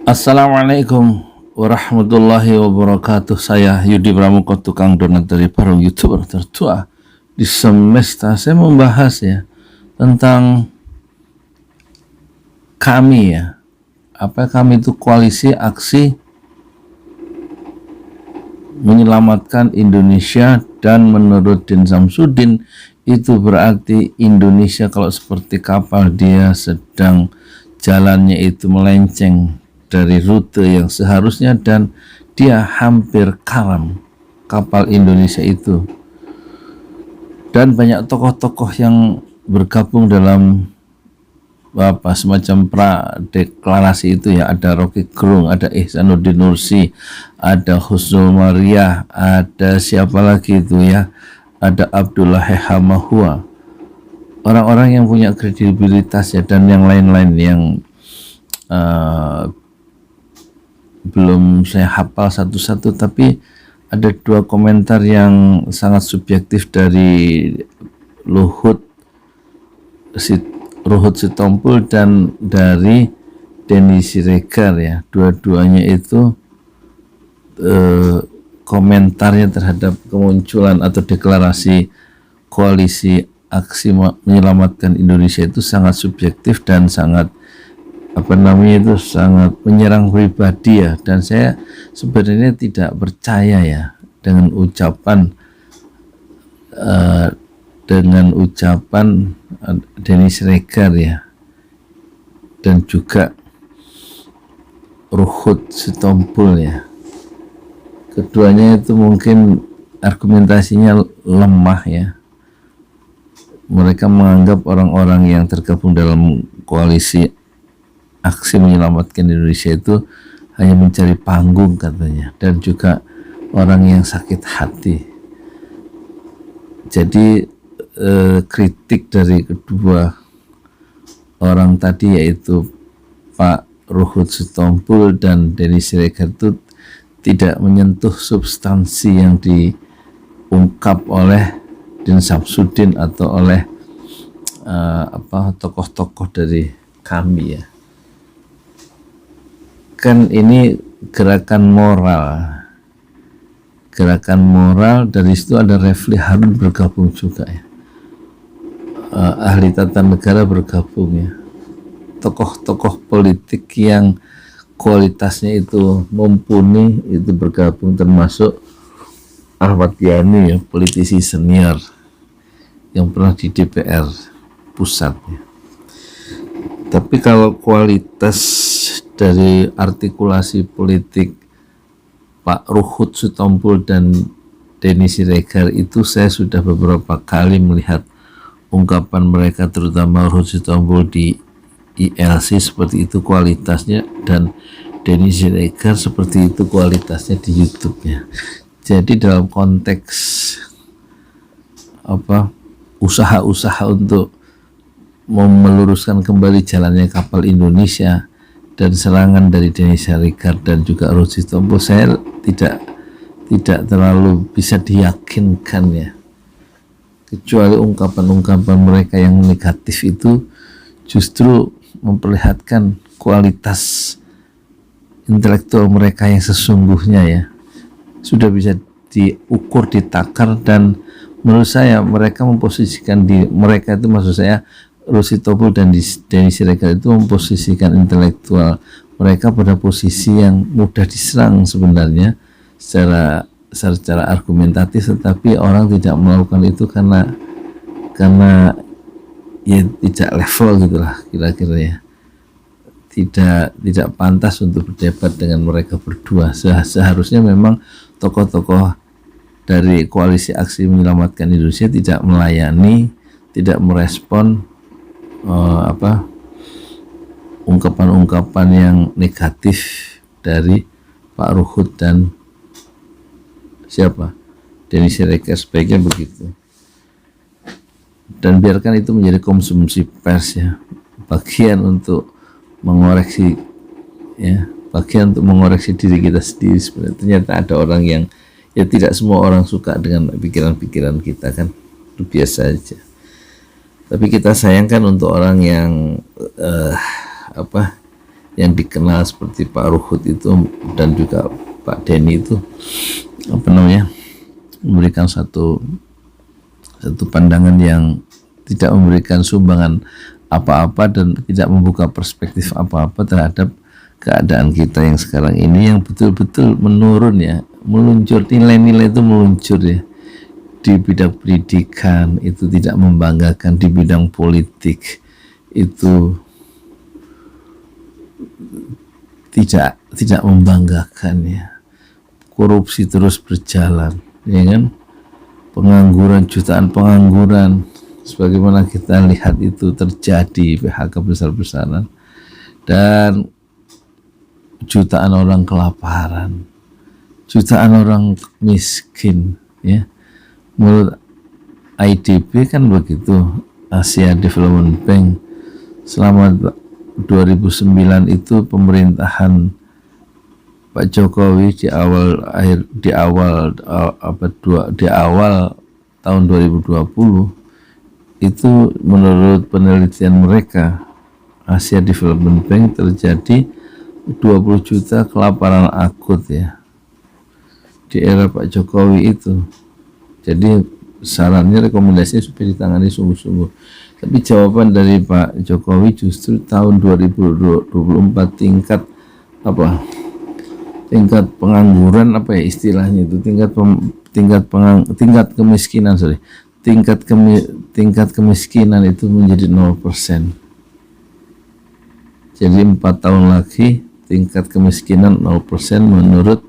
Assalamualaikum warahmatullahi wabarakatuh. Saya Yudi Pramuko, tukang donat dari Parung, YouTuber tertua di semesta. Saya membahas tentang kami kami itu koalisi aksi menyelamatkan Indonesia, dan menurut Din Samsudin itu berarti Indonesia kalau seperti kapal, dia sedang jalannya itu melenceng dari rute yang seharusnya dan dia hampir karam, kapal Indonesia itu. Dan banyak tokoh-tokoh yang bergabung dalam semacam deklarasi itu ada Rocky Gerung, ada Ihsanuddin Nursi, ada Husnul Mariah, ada siapa lagi itu ada Abdullah Hamahua, orang-orang yang punya kredibilitas dan yang lain-lain yang belum saya hafal satu-satu, tapi ada dua komentar yang sangat subjektif dari Luhut Sitompul dan dari Denny Siregar dua-duanya itu komentarnya terhadap kemunculan atau deklarasi koalisi aksi menyelamatkan Indonesia itu sangat subjektif dan sangat sangat menyerang pribadi dan saya sebenarnya tidak percaya dengan ucapan Denny Siregar dan juga Luhut Sitompul keduanya itu mungkin argumentasinya lemah mereka menganggap orang-orang yang tergabung dalam koalisi aksi menyelamatkan Indonesia itu hanya mencari panggung katanya, dan juga orang yang sakit hati. Jadi kritik dari kedua orang tadi, yaitu Pak Luhut Sitompul dan Denny Siregar, itu tidak menyentuh substansi yang diungkap oleh Din Samsudin atau oleh tokoh-tokoh dari kami kan ini gerakan moral, dari situ ada Refli Harun bergabung juga ahli tata negara bergabung tokoh-tokoh politik yang kualitasnya itu mumpuni itu bergabung, termasuk Ahmad Yani politisi senior yang pernah di DPR pusat Tapi kalau kualitas dari artikulasi politik Pak Luhut Sitompul dan Denny Siregar itu, saya sudah beberapa kali melihat ungkapan mereka, terutama Luhut Sitompul di ILC seperti itu kualitasnya, dan Denny Siregar seperti itu kualitasnya di YouTube Jadi dalam konteks usaha-usaha untuk meluruskan kembali jalannya kapal Indonesia dan serangan dari Denny Siregar dan juga Luhut Sitompul, saya tidak terlalu bisa diyakinkan kecuali ungkapan-ungkapan mereka yang negatif itu justru memperlihatkan kualitas intelektual mereka yang sesungguhnya sudah bisa diukur, ditakar, dan menurut saya mereka memposisikan mereka itu, maksud saya Luhut Sitompul dan Denny Siregar itu memposisikan intelektual mereka pada posisi yang mudah diserang sebenarnya secara argumentatif, tetapi orang tidak melakukan itu karena tidak level gitulah kira-kira tidak pantas untuk berdebat dengan mereka berdua. Seharusnya memang tokoh-tokoh dari koalisi aksi menyelamatkan Indonesia tidak melayani, tidak merespon ungkapan-ungkapan yang negatif dari Pak Luhut dan Denny Siregar, sebaiknya begitu, dan biarkan itu menjadi konsumsi pers bagian untuk mengoreksi diri kita sendiri. Sebenarnya ternyata ada orang yang tidak semua orang suka dengan pikiran-pikiran kita kan, itu biasa aja. Tapi kita sayangkan untuk orang yang yang dikenal seperti Pak Ruhut itu dan juga Pak Denny itu apa namanya memberikan satu pandangan yang tidak memberikan sumbangan apa-apa dan tidak membuka perspektif apa-apa terhadap keadaan kita yang sekarang ini yang betul-betul menurun ya, meluncur, nilai-nilai itu meluncur ya. Di bidang pendidikan itu tidak membanggakan, di bidang politik itu tidak membanggakan ya. Korupsi terus berjalan, ya kan? Pengangguran, jutaan pengangguran, sebagaimana kita lihat itu terjadi, PHK besar-besaran, dan jutaan orang kelaparan, jutaan orang miskin, ya. Menurut IDB kan begitu, Asia Development Bank, selama 2009 itu pemerintahan Pak Jokowi di awal tahun 2020 itu menurut penelitian mereka Asia Development Bank terjadi 20 juta kelaparan akut ya di era Pak Jokowi itu. Jadi sarannya, rekomendasinya supaya ditangani sungguh-sungguh. Tapi jawaban dari Pak Jokowi justru tahun 2024 tingkat pengangguran apa ya istilahnya itu, tingkat kemiskinan itu menjadi 0%. Jadi 4 tahun lagi tingkat kemiskinan 0% menurut